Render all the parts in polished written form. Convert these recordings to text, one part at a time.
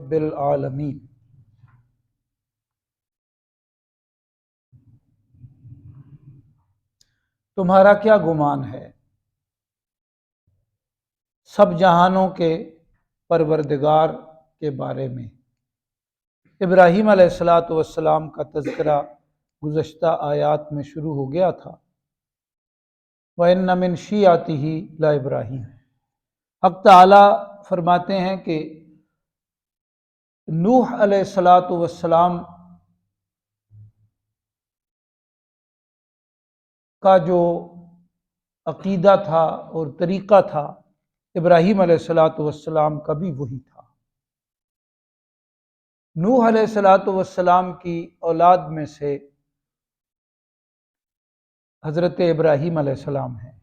بالعالمین۔ تمہارا کیا گمان ہے سب جہانوں کے پروردگار کے بارے میں؟ ابراہیم علیہ السلام کا تذکرہ گزشتہ آیات میں شروع ہو گیا تھا۔ وَإِنَّ مِن شِیعَتِهِ لَإِبْرَاہِیم۔ حق تعالیٰ فرماتے ہیں کہ نوح علیہ السلام کا جو عقیدہ تھا اور طریقہ تھا، ابراہیم علیہ السلام کا بھی وہی تھا۔ نوح علیہ السلام کی اولاد میں سے حضرت ابراہیم علیہ السلام ہیں،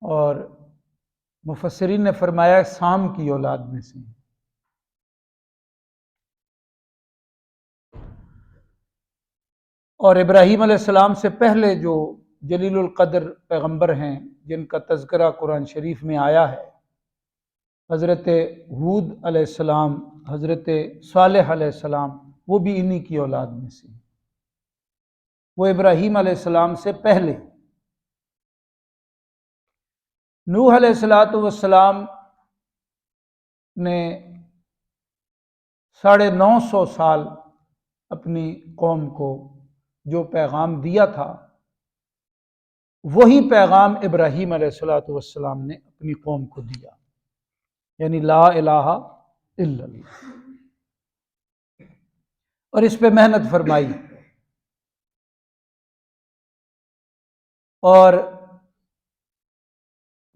اور مفسرین نے فرمایا سام کی اولاد میں سے ہیں۔ اور ابراہیم علیہ السلام سے پہلے جو جلیل القدر پیغمبر ہیں جن کا تذکرہ قرآن شریف میں آیا ہے، حضرت ہود علیہ السلام، حضرت صالح علیہ السلام، وہ بھی انہی کی اولاد میں سے ہیں۔ وہ ابراہیم علیہ السلام سے پہلے۔ نوح علیہ السلام نے 950 سال اپنی قوم کو جو پیغام دیا تھا، وہی پیغام ابراہیم علیہ السلام نے اپنی قوم کو دیا، یعنی لا الہ الا اللہ، اور اس پہ محنت فرمائی۔ اور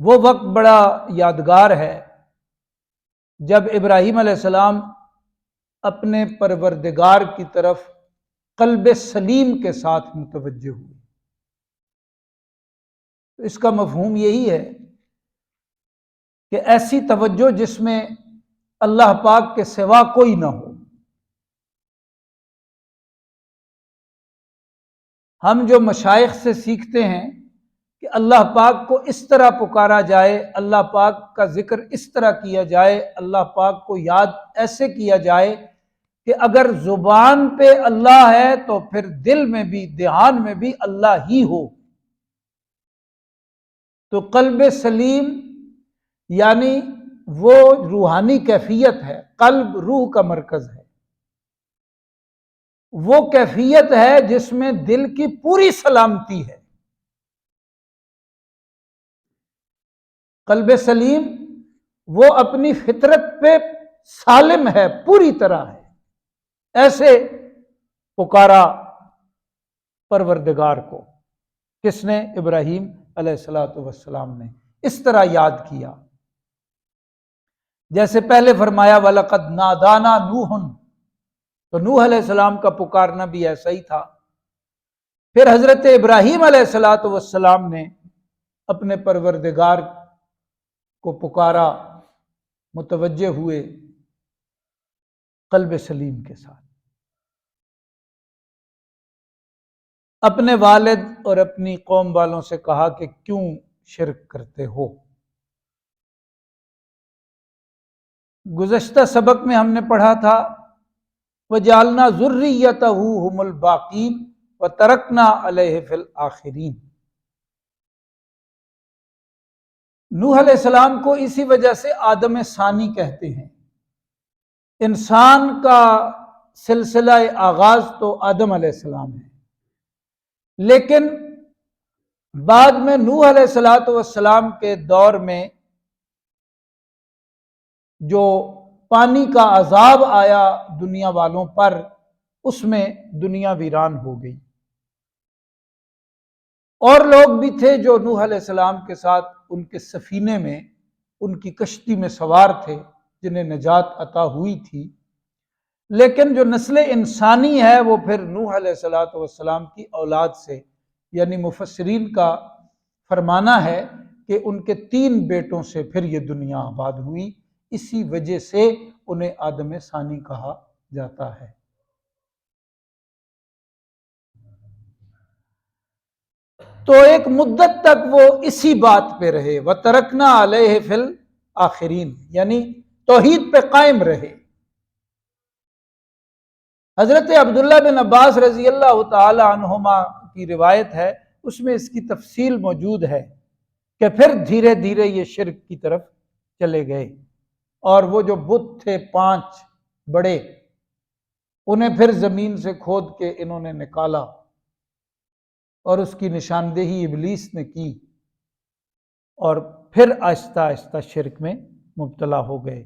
وہ وقت بڑا یادگار ہے جب ابراہیم علیہ السلام اپنے پروردگار کی طرف قلب سلیم کے ساتھ متوجہ ہوئے۔ تو اس کا مفہوم یہی ہے کہ ایسی توجہ جس میں اللہ پاک کے سوا کوئی نہ ہو۔ ہم جو مشائخ سے سیکھتے ہیں کہ اللہ پاک کو اس طرح پکارا جائے، اللہ پاک کا ذکر اس طرح کیا جائے، اللہ پاک کو یاد ایسے کیا جائے کہ اگر زبان پہ اللہ ہے تو پھر دل میں بھی، دھیان میں بھی اللہ ہی ہو۔ تو قلب سلیم یعنی وہ روحانی کیفیت ہے، قلب روح کا مرکز ہے، وہ کیفیت ہے جس میں دل کی پوری سلامتی ہے۔ قلب سلیم وہ اپنی فطرت پہ سالم ہے، پوری طرح ہے۔ ایسے پکارا پروردگار کو کس نے؟ ابراہیم علیہ السلام نے اس طرح یاد کیا، جیسے پہلے فرمایا وَلَقَدْ نَادَانَا نُوحٌ، تو نوح علیہ السلام کا پکارنا بھی ایسا ہی تھا۔ پھر حضرت ابراہیم علیہ السلام نے اپنے پروردگار کو پکارا، متوجہ ہوئے قلب سلیم کے ساتھ۔ اپنے والد اور اپنی قوم والوں سے کہا کہ کیوں شرک کرتے ہو؟ گزشتہ سبق میں ہم نے پڑھا تھا وَجَعَلْنَا ذُرِّيَّتَهُ هُمُ الْبَاقِينَ وَتَرَكْنَا عَلَيْهِ فِي الْآخِرِينَ۔ نوح علیہ السلام کو اسی وجہ سے آدم ثانی کہتے ہیں۔ انسان کا سلسلہ آغاز تو آدم علیہ السلام ہے، لیکن بعد میں نوح علیہ السلام کے دور میں جو پانی کا عذاب آیا دنیا والوں پر، اس میں دنیا ویران ہو گئی۔ اور لوگ بھی تھے جو نوح علیہ السلام کے ساتھ ان کے سفینے میں، ان کی کشتی میں سوار تھے، جنہیں نجات عطا ہوئی تھی، لیکن جو نسل انسانی ہے وہ پھر نوح علیہ السلام کی اولاد سے، یعنی مفسرین کا فرمانا ہے کہ ان کے 3 بیٹوں سے پھر یہ دنیا آباد ہوئی، اسی وجہ سے انہیں آدم ثانی کہا جاتا ہے۔ تو ایک مدت تک وہ اسی بات پہ رہے، وَتَرَكْنَا عَلَيْهِ فِي آخرین، یعنی توحید پہ قائم رہے۔ حضرت عبداللہ بن عباس رضی اللہ تعالی عنہما کی روایت ہے، اس میں اس کی تفصیل موجود ہے کہ پھر دھیرے دھیرے یہ شرک کی طرف چلے گئے، اور وہ جو بت تھے 5 بڑے، انہیں پھر زمین سے کھود کے انہوں نے نکالا، اور اس کی نشاندہی ابلیس نے کی، اور پھر آہستہ آہستہ شرک میں مبتلا ہو گئے۔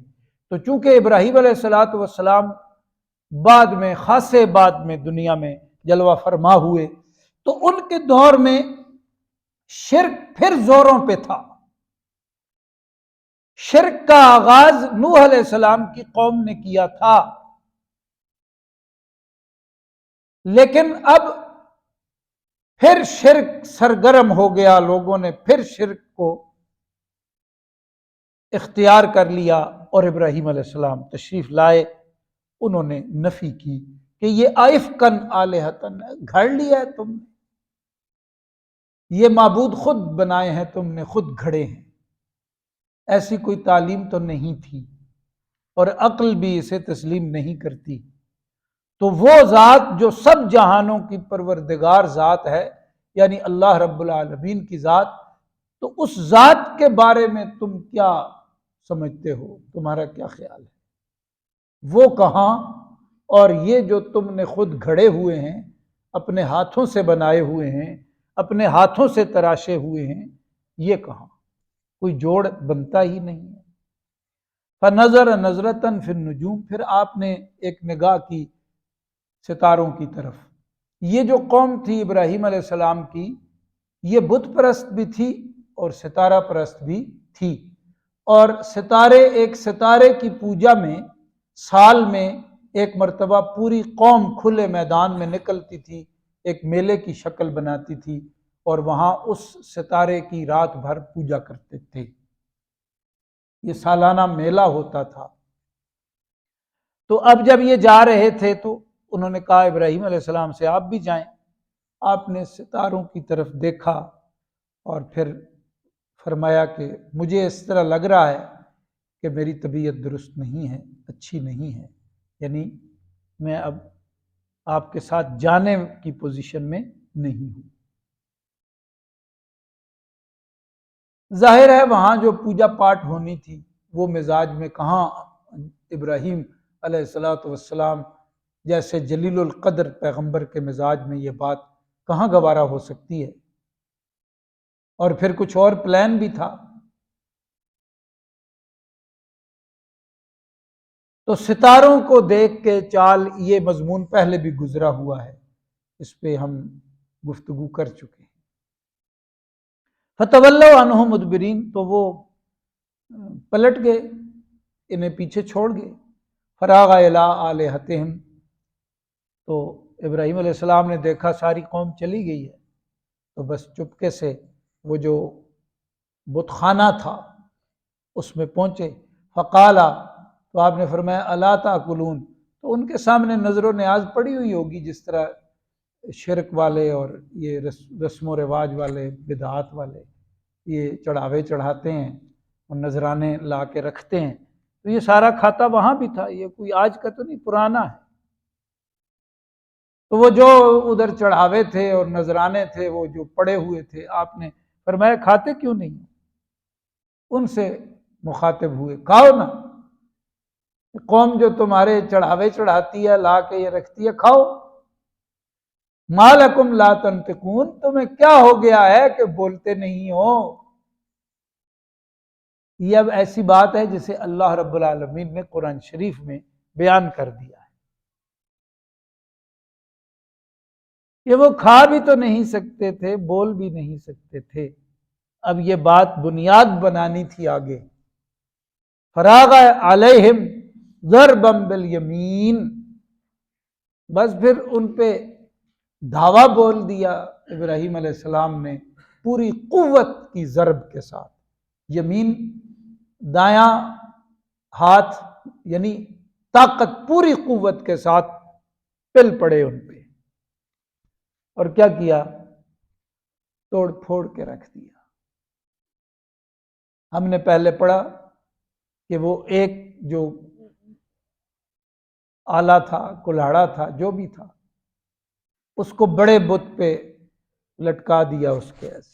تو چونکہ ابراہیم علیہ السلام بعد میں، خاصے بعد میں دنیا میں جلوہ فرما ہوئے، تو ان کے دور میں شرک پھر زوروں پہ تھا۔ شرک کا آغاز نوح علیہ السلام کی قوم نے کیا تھا، لیکن اب پھر شرک سرگرم ہو گیا، لوگوں نے پھر شرک کو اختیار کر لیا، اور ابراہیم علیہ السلام تشریف لائے، انہوں نے نفی کی کہ یہ ائفکن آلہتن، گھڑ لیا ہے تم نے، یہ معبود خود بنائے ہیں تم نے، خود گھڑے ہیں، ایسی کوئی تعلیم تو نہیں تھی، اور عقل بھی اسے تسلیم نہیں کرتی۔ تو وہ ذات جو سب جہانوں کی پروردگار ذات ہے، یعنی اللہ رب العالمین کی ذات، تو اس ذات کے بارے میں تم کیا سمجھتے ہو، تمہارا کیا خیال ہے؟ وہ کہاں، اور یہ جو تم نے خود گھڑے ہوئے ہیں، اپنے ہاتھوں سے بنائے ہوئے ہیں، اپنے ہاتھوں سے تراشے ہوئے ہیں، یہ کہاں، کوئی جوڑ بنتا ہی نہیں ہے۔ فنظر نظرتن فی النجوم، پھر آپ نے ایک نگاہ کی ستاروں کی طرف۔ یہ جو قوم تھی ابراہیم علیہ السلام کی، یہ بت پرست بھی تھی اور ستارہ پرست بھی تھی، اور ستارے، ایک ستارے کی پوجا میں سال میں ایک مرتبہ پوری قوم کھلے میدان میں نکلتی تھی، ایک میلے کی شکل بناتی تھی، اور وہاں اس ستارے کی رات بھر پوجا کرتے تھے۔ یہ سالانہ میلہ ہوتا تھا۔ تو اب جب یہ جا رہے تھے تو انہوں نے کہا ابراہیم علیہ السلام سے آپ بھی جائیں۔ آپ نے ستاروں کی طرف دیکھا اور پھر فرمایا کہ مجھے اس طرح لگ رہا ہے کہ میری طبیعت درست نہیں ہے، اچھی نہیں ہے، یعنی میں اب آپ کے ساتھ جانے کی پوزیشن میں نہیں ہوں۔ ظاہر ہے وہاں جو پوجا پاٹ ہونی تھی وہ مزاج میں کہاں ابراہیم علیہ السلام جیسے جلیل القدر پیغمبر کے مزاج میں یہ بات کہاں گوارا ہو سکتی ہے، اور پھر کچھ اور پلان بھی تھا۔ تو ستاروں کو دیکھ کے چال، یہ مضمون پہلے بھی گزرا ہوا ہے، اس پہ ہم گفتگو کر چکے ہیں۔ فتولوا عنہ مدبرین، تو وہ پلٹ گئے، انہیں پیچھے چھوڑ گئے۔ فراغ الی آلہتہم، تو ابراہیم علیہ السلام نے دیکھا ساری قوم چلی گئی ہے، تو بس چپکے سے وہ جو بت خانہ تھا اس میں پہنچے۔ فقالا، تو آپ نے فرمایا الا تاکلون، تو ان کے سامنے نظر و نیاز پڑی ہوئی ہوگی، جس طرح شرک والے اور یہ رسم و رواج والے، بدعات والے یہ چڑھاوے چڑھاتے ہیں اور نذرانے لا کے رکھتے ہیں، تو یہ سارا کھاتا وہاں بھی تھا، یہ کوئی آج کا تو نہیں، پرانا ہے۔ تو وہ جو ادھر چڑھاوے تھے اور نذرانے تھے وہ جو پڑے ہوئے تھے، آپ نے فرمایا کھاتے کیوں نہیں؟ ان سے مخاطب ہوئے، کھاؤ نا، قوم جو تمہارے چڑھاوے چڑھاتی ہے، لا کے یہ رکھتی ہے، کھاؤ۔ ما لکم لا تنطقون، تمہیں کیا ہو گیا ہے کہ بولتے نہیں ہو؟ یہ اب ایسی بات ہے جسے اللہ رب العالمین نے قرآن شریف میں بیان کر دیا ہے کہ وہ کھا بھی تو نہیں سکتے تھے، بول بھی نہیں سکتے تھے، اب یہ بات بنیاد بنانی تھی آگے۔ فراغ علیہم ضربا بالیمین، بس پھر ان پہ دھاوا بول دیا ابراہیم علیہ السلام نے پوری قوت کی ضرب کے ساتھ۔ یمین دایاں ہاتھ، یعنی طاقت، پوری قوت کے ساتھ پل پڑے ان پہ، اور کیا کیا؟ توڑ پھوڑ کے رکھ دیا۔ ہم نے پہلے پڑھا کہ وہ ایک جو آلہ تھا، کلاڑا تھا، جو بھی تھا، اس کو بڑے بت پہ لٹکا دیا، اس کے ایسے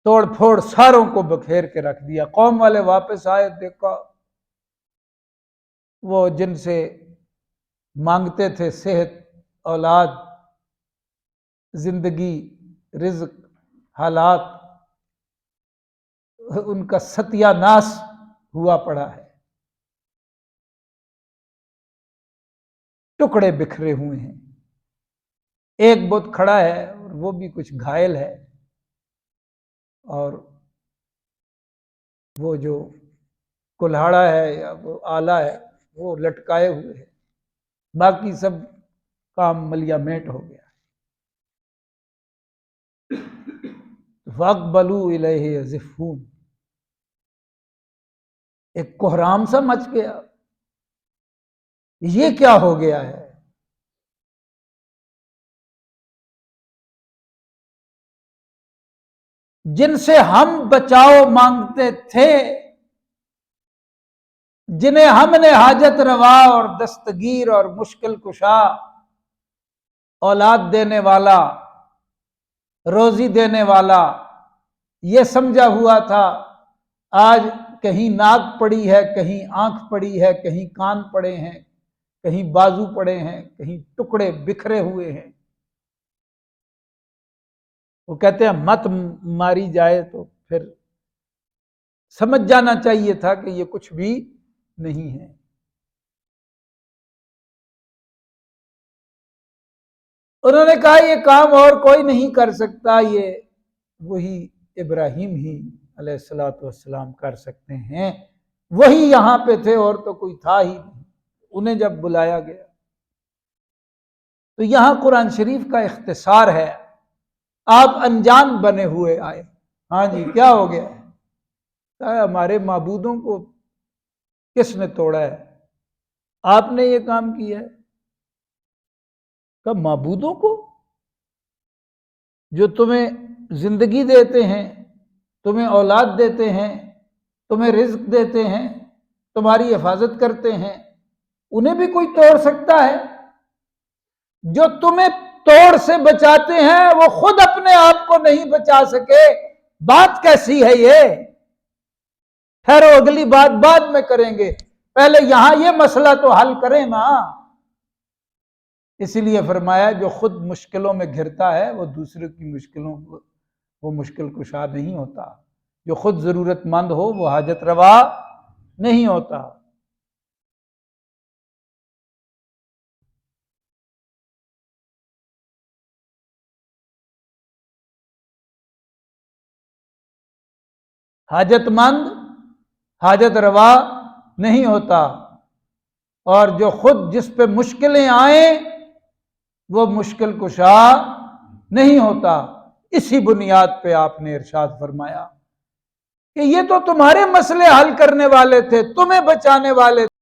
توڑ پھوڑ ساروں کو بکھیر کے رکھ دیا۔ قوم والے واپس آئے، دیکھا وہ جن سے مانگتے تھے صحت، اولاد، زندگی، رزق، حالات، ان کا ستیہ ناش ہوا پڑا ہے، ٹکڑے بکھرے ہوئے ہیں۔ ایک بت کھڑا ہے اور وہ بھی کچھ گھائل ہے، اور وہ جو کلہاڑا ہے یا وہ آلہ ہے وہ لٹکائے ہوئے ہے، باقی سب کام ملیا میٹ ہو گیا۔ وَاقْبَلُوا إِلَيْهِ يَزِفُّونَ، ایک کوہرام سا مچ گیا، یہ کیا ہو گیا ہے؟ جن سے ہم بچاؤ مانگتے تھے، جنہیں ہم نے حاجت روا اور دستگیر اور مشکل کشا، اولاد دینے والا، روزی دینے والا یہ سمجھا ہوا تھا، آج کہیں ناک پڑی ہے، کہیں آنکھ پڑی ہے، کہیں کان پڑے ہیں، کہیں بازو پڑے ہیں، کہیں ٹکڑے بکھرے ہوئے ہیں۔ وہ کہتے ہیں مت ماری جائے تو پھر سمجھ جانا چاہیے تھا کہ یہ کچھ بھی نہیں ہے۔ انہوں نے کہا یہ کام اور کوئی نہیں کر سکتا، یہ وہی ابراہیم ہی علیہ السلام کر سکتے ہیں، وہی یہاں پہ تھے اور تو کوئی تھا ہی نہیں۔ انہیں جب بلایا گیا تو یہاں قرآن شریف کا اختصار ہے، آپ انجان بنے ہوئے آئے۔ ہاں جی، کیا ہو گیا؟ ہمارے معبودوں کو کس نے توڑا ہے؟ آپ نے یہ کام کیا ہے؟ کہ معبودوں کو جو تمہیں زندگی دیتے ہیں، تمہیں اولاد دیتے ہیں، تمہیں رزق دیتے ہیں، تمہاری حفاظت کرتے ہیں، انہیں بھی کوئی توڑ سکتا ہے؟ جو تمہیں توڑ سے بچاتے ہیں وہ خود اپنے آپ کو نہیں بچا سکے، بات کیسی ہے یہ؟ ٹھہرو، اگلی بات بعد میں کریں گے، پہلے یہاں یہ مسئلہ تو حل کریں نا۔ اسی لیے فرمایا جو خود مشکلوں میں گھرتا ہے وہ دوسروں کی مشکلوں کو وہ مشکل کشا نہیں ہوتا، جو خود ضرورت مند ہو وہ حاجت روا نہیں ہوتا۔ حاجت مند حاجت روا نہیں ہوتا، اور جو خود جس پہ مشکلیں آئیں وہ مشکل کشا نہیں ہوتا۔ اسی بنیاد پہ آپ نے ارشاد فرمایا کہ یہ تو تمہارے مسئلے حل کرنے والے تھے، تمہیں بچانے والے تھے۔